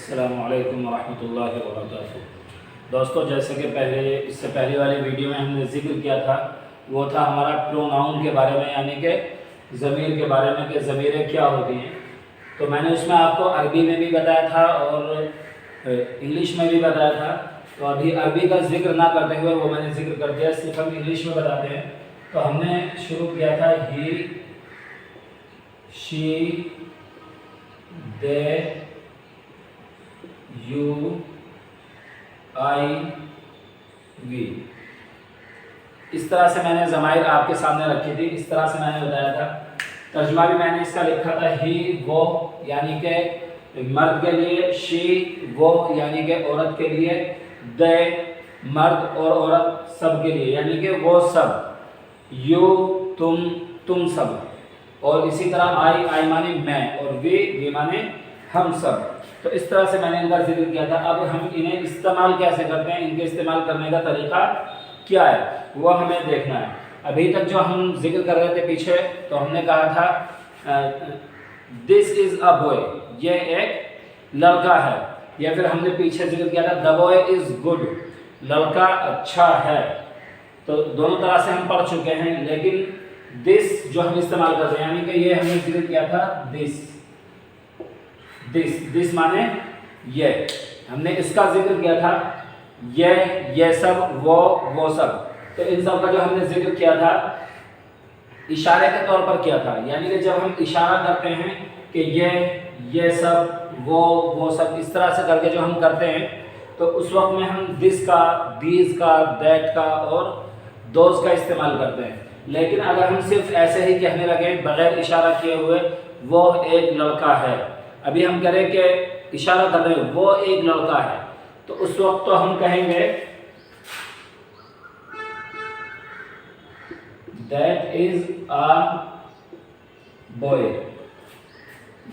अस्सलामु अलैकुम वरहमतुल्लाहि वबरकातुहू। दोस्तों, जैसे कि इससे पहले वाली वीडियो में हमने जिक्र किया था, वो था हमारा प्रोनाउन के बारे में, यानी कि ज़मीर के बारे में कि ज़मीरें क्या होती हैं। तो मैंने उसमें आपको अरबी में भी बताया था और इंग्लिश में भी बताया था। तो अभी अरबी का जिक्र ना करते हुए वो मैंने जिक्र कर दिया, सिर्फ हम इंग्लिश में बताते हैं। तो हमने शुरू किया था he, she, they, you, I, we. इस तरह से मैंने ज़माइर आपके सामने रखी थी, इस तरह से मैंने बताया था। तर्जुमा भी मैंने इसका लिखा था, ही वो यानी कि मर्द के लिए, शी वो यानी कि औरत के लिए, दे मर्द और औरत सब के लिए यानी कि वो सब, यू तुम सब, और इसी तरह आई माने मैं, और वी माने हम सब। तो इस तरह से मैंने इनका जिक्र किया था। अब हम इन्हें इस्तेमाल कैसे करते हैं, इनके इस्तेमाल करने का तरीका क्या है, वो हमें देखना है। अभी तक जो हम जिक्र कर रहे थे पीछे, तो हमने कहा था दिस इज़ अ बॉय, ये एक लड़का है। या फिर हमने पीछे जिक्र किया था द बॉय इज़ गुड, लड़का अच्छा है। तो दोनों तरह से हम पढ़ चुके हैं, लेकिन दिस जो हम इस्तेमाल करते हैं, यानी कि ये हमने जिक्र किया था दिस माने ये, हमने इसका जिक्र किया था, ये सब, वो सब। तो इन सब का जो हमने जिक्र किया था इशारे के तौर पर किया था, यानी कि जब हम इशारा करते हैं कि ये सब, वो सब, इस तरह से करके जो हम करते हैं, तो उस वक्त में हम दिस का, दीज का, दैट का और दोज का इस्तेमाल करते हैं। लेकिन अगर हम सिर्फ ऐसे ही कहने लगे बगैर इशारा किए हुए, वो एक लड़का है, अभी हम करें कि इशारा कर रहे हैं वो एक लड़का है, तो उस वक्त तो हम कहेंगे दैट इज अ बॉय।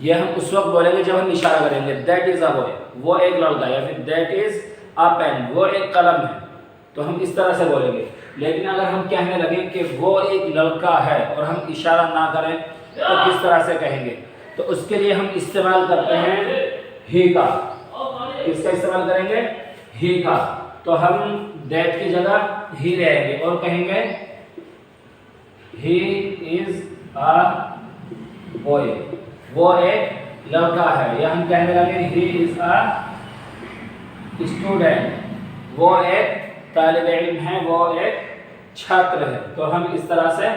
ये हम उस वक्त बोलेंगे जब हम इशारा करेंगे दैट इज अ बॉय, वो एक लड़का है, या फिर दैट इज अ पेन, वो एक कलम है, तो हम इस तरह से बोलेंगे। लेकिन अगर हम कहने लगे कि वो एक लड़का है और हम इशारा ना करें, तो किस तरह से कहेंगे? तो उसके लिए हम इस्तेमाल करते हैं ही का। किसका इस्तेमाल करेंगे? ही का। तो हम दैट की जगह ही रहेंगे और कहेंगे ही इज अ बॉय, वो एक लड़का है। या हम कहने लगे ही इज अ स्टूडेंट, वो एक तालिब इल्म है, वो एक छात्र है। तो हम इस तरह से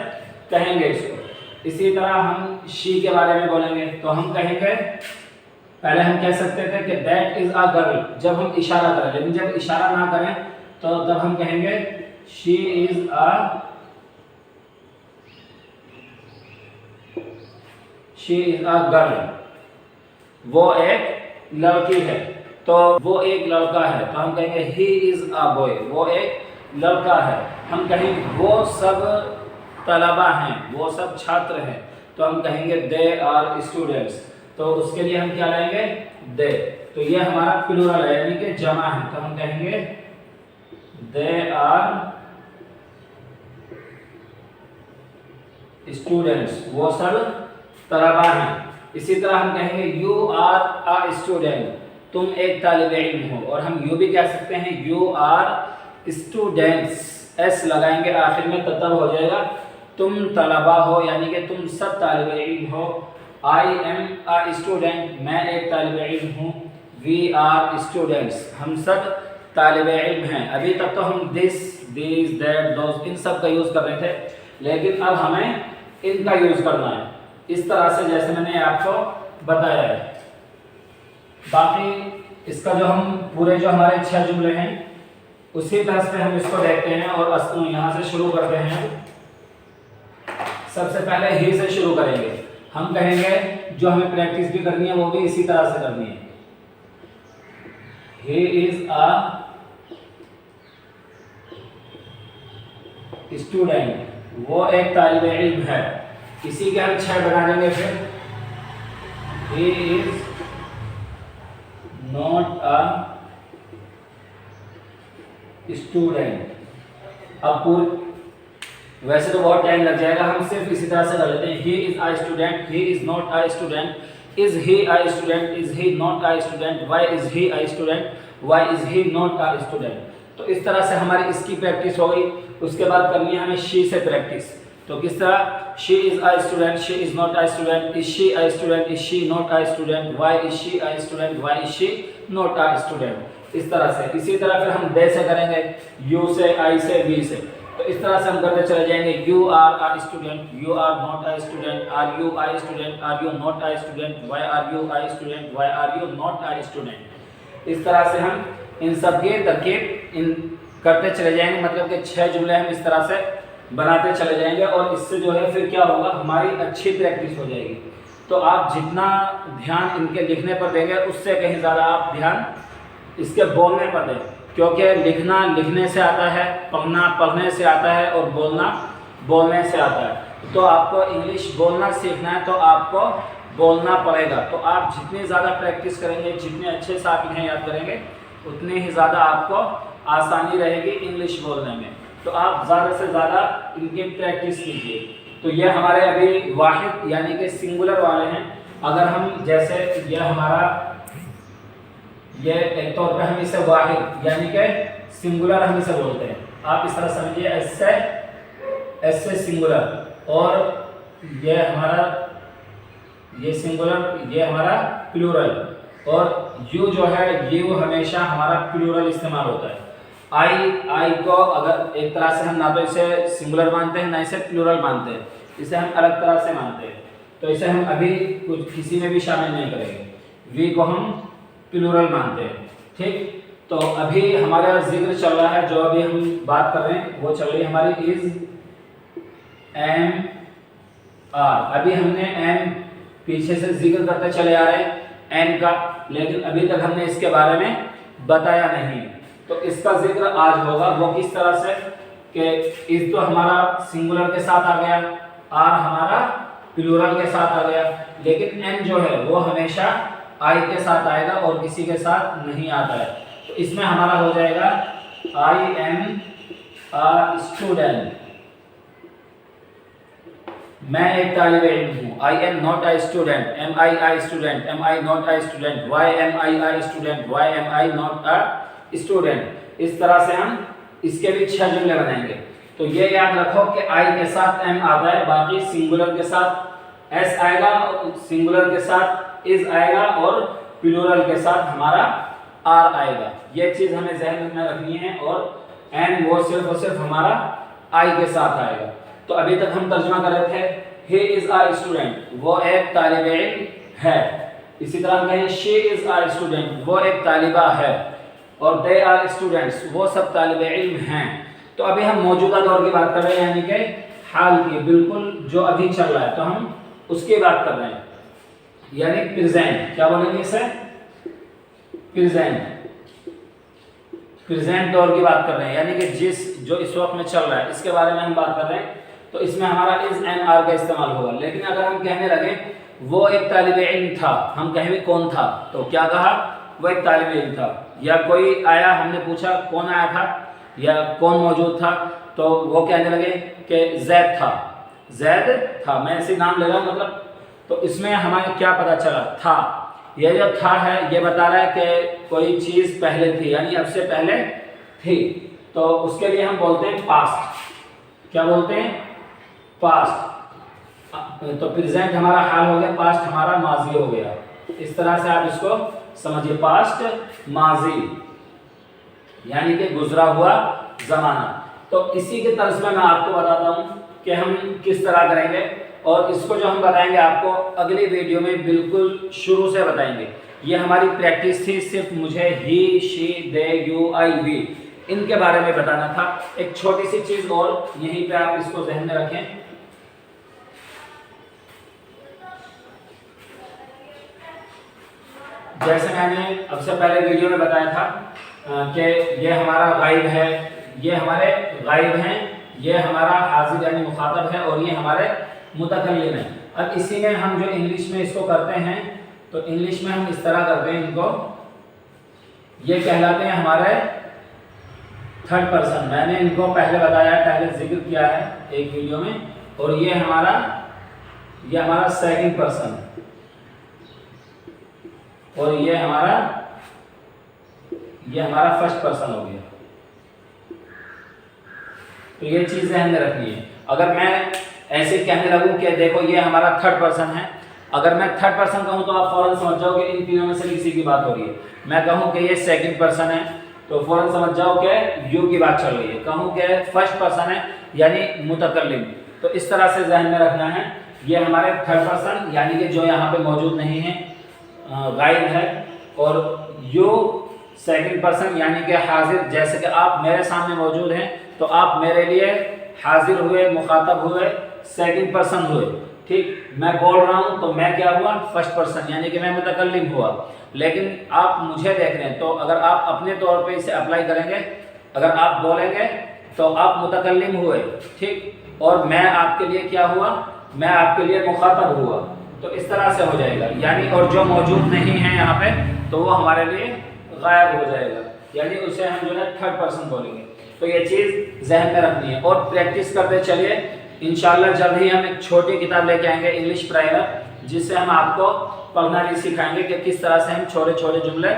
कहेंगे इसको। इसी तरह हम शी के बारे में बोलेंगे, तो हम कहेंगे, पहले हम कह सकते थे कि दैट इज अ गर्ल जब हम इशारा करें, लेकिन जब इशारा ना करें तो तब हम कहेंगे शी इज अ गर्ल, वो एक लड़की है। तो वो एक लड़का है, तो हम कहेंगे ही इज अ बॉय, वो एक लड़का है। हम कहेंगे वो सब तलबा हैं, वो सब छात्र हैं, तो हम कहेंगे दे आर स्टूडेंट्स। तो उसके लिए हम क्या लाएंगे? दे। तो ये हमारा प्लूरल है, यानी कि जमा है, तो हम कहेंगे दे आर स्टूडेंट्स, वो सब तलबा हैं। इसी तरह हम कहेंगे यू आर अ स्टूडेंट, तुम एक तालिब इल्म हो, और हम यू भी कह सकते हैं यू आर स्टूडेंट्स, एस लगाएंगे आखिर में तो तब हो जाएगा तुम तलबा हो, यानी कि तुम सब तालिब इल्म हो। आई एम अ स्टूडेंट, मैं एक तालिब इल्म हूँ। वी आर स्टूडेंट्स, हम सब तालिब इल्म हैं। अभी तक तो हम this, these, that, those in सब का यूज़ कर रहे थे, लेकिन अब हमें इनका यूज़ करना है, इस तरह से जैसे मैंने आपको बताया है। बाकी इसका जो हम पूरे जो हमारे 6 जुमले हैं उसी तरह से हम इसको देखते हैं और यहाँ से शुरू करते हैं। सबसे पहले ही से शुरू करेंगे। हम कहेंगे, जो हमें प्रैक्टिस भी करनी है वो भी इसी तरह से करनी है। ही इज अ स्टूडेंट, वो एक तालिब इल्म है। इसी के हम 6 बना देंगे। फिर ही इज नॉट अ स्टूडेंट। अब वैसे तो बहुत टाइम लग जाएगा, हम सिर्फ इसी तरह से कर लेते हैं। He is a student, he is not a student, is he a student, is he not a student, why is he a student, why is he not a student. तो इस तरह से हमारी इसकी प्रैक्टिस हो गई। उसके बाद करनी है हमें शी से प्रैक्टिस। तो किस तरह, she is a student, she is not a student, is she a student, is she not a student, why is she a student, why is she not a student. इस तरह से। इसी तरह फिर हम दे से करेंगे, यू से, आई से, वी से। तो इस तरह से हम करते चले जाएंगे। You are a student, you are not a student, are you a student, are you not a student, why are you a student, why are you not a student. इस तरह से हम इन सब के तरकीब इन करते चले जाएंगे। मतलब कि 6 जुमले हम इस तरह से बनाते चले जाएंगे और इससे जो है फिर क्या होगा, हमारी अच्छी प्रैक्टिस हो जाएगी। तो आप जितना ध्यान इनके लिखने पर देंगे उससे कहीं ज़्यादा आप ध्यान इसके बोलने पर दें, क्योंकि लिखना लिखने से आता है, पढ़ना पढ़ने से आता है और बोलना बोलने से आता है। तो आपको इंग्लिश बोलना सीखना है तो आपको बोलना पड़ेगा। तो आप जितनी ज़्यादा प्रैक्टिस करेंगे, जितने अच्छे से आप इन्हें याद करेंगे, उतनी ही ज़्यादा आपको आसानी रहेगी इंग्लिश बोलने में। तो आप ज़्यादा से ज़्यादा इनकी प्रैक्टिस कीजिए। तो ये हमारे अभी वाहिद यानी कि सिंगुलर वाले हैं। अगर हम जैसे ये हमारा ये एक तौर पे हम इसे वाहिद यानी कि सिंगुलर हम इसे बोलते हैं। आप इस तरह समझिए, एस से सिंगुलर, और ये हमारा ये सिंगुलर, ये हमारा प्लूरल, और यू जो है यू हमेशा हमारा प्लूरल इस्तेमाल होता है। आई को अगर एक तरह से हम ना तो इसे सिंगुलर मानते हैं ना इसे प्लूरल मानते हैं, इसे हम अलग तरह से मानते हैं। तो इसे हम अभी कुछ किसी में भी शामिल नहीं करेंगे। वी को हम प्लूरल मानते हैं, ठीक। तो अभी हमारा जिक्र चल रहा है, जो अभी हम बात कर रहे हैं वो चल रही है हमारी इज, एम, आर। अभी हमने एम पीछे से जिक्र करते चले आ रहे हैं एम का, लेकिन अभी तक हमने इसके बारे में बताया नहीं। तो इसका जिक्र आज होगा। वो किस तरह से कि इज तो हमारा सिंगुलर के साथ आ गया, आर हमारा प्लूरल के साथ आ गया, लेकिन एम जो है वो हमेशा आई के साथ आएगा और किसी के साथ नहीं आता है। तो इसमें हमारा हो जाएगा आई एम अ स्टूडेंट, मैं एक तालिब इल्म हूँ। I am not a student, am I a student, am I not a student, why am I a student, why am I not a student. इस तरह से हम इसके भी 6 जुमले बनाएंगे। तो ये याद रखो कि आई के साथ एम आता है, बाकी सिंगुलर के साथ एस आएगा, सिंगुलर के साथ इज आएगा और प्लूरल के साथ हमारा आर आएगा। ये चीज हमें ज़हन में रखनी है। और एम वो सिर्फ और सिर्फ हमारा आई के साथ आएगा। तो अभी तक हम तर्जुमा कर रहे थे, ही इज अ स्टूडेंट, वो एक तालिब इल्म है। इसी तरह हम कहें शी इज अ स्टूडेंट, वो एक तालिबा है। और दे आर स्टूडेंट्स, वो सब तालिब इल्म हैं। तो अभी हम मौजूदा दौर की बात कर रहे हैं, यानी कि हाल की, बिल्कुल जो अभी चल रहा है, तो हम उसकी बात कर रहे हैं, यानी प्रेजेंट। क्या बोलेंगे इसे? प्रेजेंट। प्रेजेंट दौर की बात कर रहे हैं, यानी कि जो इस वक्त में चल रहा है इसके बारे में हम बात कर रहे हैं। तो इसमें हमारा इज एंड आर का इस्तेमाल होगा। लेकिन अगर हम कहने लगे वो एक तालिब इल्म था, हम कहेंगे कौन था, तो क्या कहा? वो एक तालिब इल्म था। या कोई आया, हमने पूछा कौन आया था या कौन मौजूद था, तो वो कहने लगे कि जैद था, जैद था, मैं ऐसे नाम ले रहा हूँ मतलब। तो इसमें हमें क्या पता चला? था। ये जो था है ये बता रहा है कि कोई चीज़ पहले थी, यानी अब से पहले थी। तो उसके लिए हम बोलते हैं पास्ट। क्या बोलते हैं? पास्ट। तो प्रेजेंट हमारा हाल हो गया, पास्ट हमारा माजी हो गया। इस तरह से आप इसको समझिए, पास्ट माजी यानी कि गुजरा हुआ जमाना। तो इसी के तर्ज में मैं आपको बताता हूँ कि हम किस तरह करेंगे, और इसको जो हम बताएंगे आपको अगली वीडियो में बिल्कुल शुरू से बताएंगे। ये हमारी प्रैक्टिस थी, सिर्फ मुझे he, she, they, you, I, we इनके बारे में बताना था। एक छोटी सी चीज़ और यहीं पे आप इसको ध्यान में रखें। जैसे मैंने अब से पहले वीडियो में बताया था कि ये हमारा गायब है, ये हमारे गायब हैं, ये हमारा हाजिर यानी मुखातब है, और ये हमारे मुतकल्लिम है। अब इसी में हम जो इंग्लिश में इसको करते हैं, तो इंग्लिश में हम इस तरह करते हैं इनको, ये कहलाते हैं हमारे थर्ड पर्सन। मैंने इनको पहले बताया, पहले जिक्र किया है एक वीडियो में। और ये हमारा सेकंड पर्सन, और ये हमारा फर्स्ट पर्सन हो गया। तो ये चीज ध्यान में रखनी है। अगर मैं ऐसे कहने लगूं कि देखो ये हमारा थर्ड पर्सन है, अगर मैं थर्ड पर्सन कहूं तो आप फौरन समझ जाओ कि इन तीनों में से किसी की बात हो रही है। मैं कहूं कि ये सेकंड पर्सन है तो फौरन समझ जाओ कि यू की बात चल रही है। कहूं कि फर्स्ट पर्सन है यानी मुतकल्लिम। तो इस तरह से ध्यान में रखना है। ये हमारे थर्ड पर्सन यानी कि जो यहाँ पे मौजूद नहीं है, गायब है, और यू सेकंड पर्सन यानी कि हाजिर। जैसे कि आप मेरे सामने मौजूद हैं तो आप मेरे लिए हाजिर हुए, मुखातब हुए, सेकंड पर्सन हुए। ठीक, मैं बोल रहा हूं तो मैं क्या हुआ, फर्स्ट पर्सन यानी कि मैं मुतकल्लिम हुआ। लेकिन आप मुझे देख रहे हैं तो अगर आप अपने तौर पे इसे अप्लाई करेंगे, अगर आप बोलेंगे तो आप मुतकल्लिम हुए। ठीक, और मैं आपके लिए क्या हुआ, मैं आपके लिए मुखातब हुआ। तो इस तरह से हो जाएगा यानी, और जो मौजूद नहीं है यहाँ पे तो वो हमारे लिए गायब हो जाएगा, यानी उसे हम जो है थर्ड पर्सन बोलेंगे। तो ये चीज़ जहन में रखनी है और प्रैक्टिस करते चलिए। इंशाल्लाह जल्द ही हम एक छोटी किताब लेके आएंगे इंग्लिश प्राइमर, जिससे हम आपको पढ़ना भी सिखाएंगे कि किस तरह से हम छोटे छोटे जुमले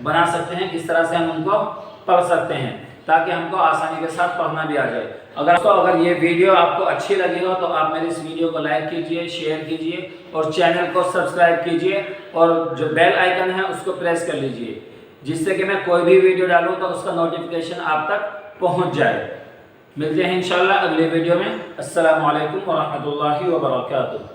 बना सकते हैं, किस तरह से हम उनको पढ़ सकते हैं, ताकि हमको आसानी के साथ पढ़ना भी आ जाए। अगर ये वीडियो आपको अच्छी लगी हो तो आप मेरे इस वीडियो को लाइक कीजिए, शेयर कीजिए और चैनल को सब्सक्राइब कीजिए और जो बेल आइकन है उसको प्रेस कर लीजिए, जिससे कि मैं कोई भी वीडियो डालूँ तो उसका नोटिफिकेशन आप तक पहुंच जाए। मिलते हैं इंशाल्लाह अगले वीडियो में। अस्सलामु अलैकुम व रहमतुल्लाहि व बरकातुहू।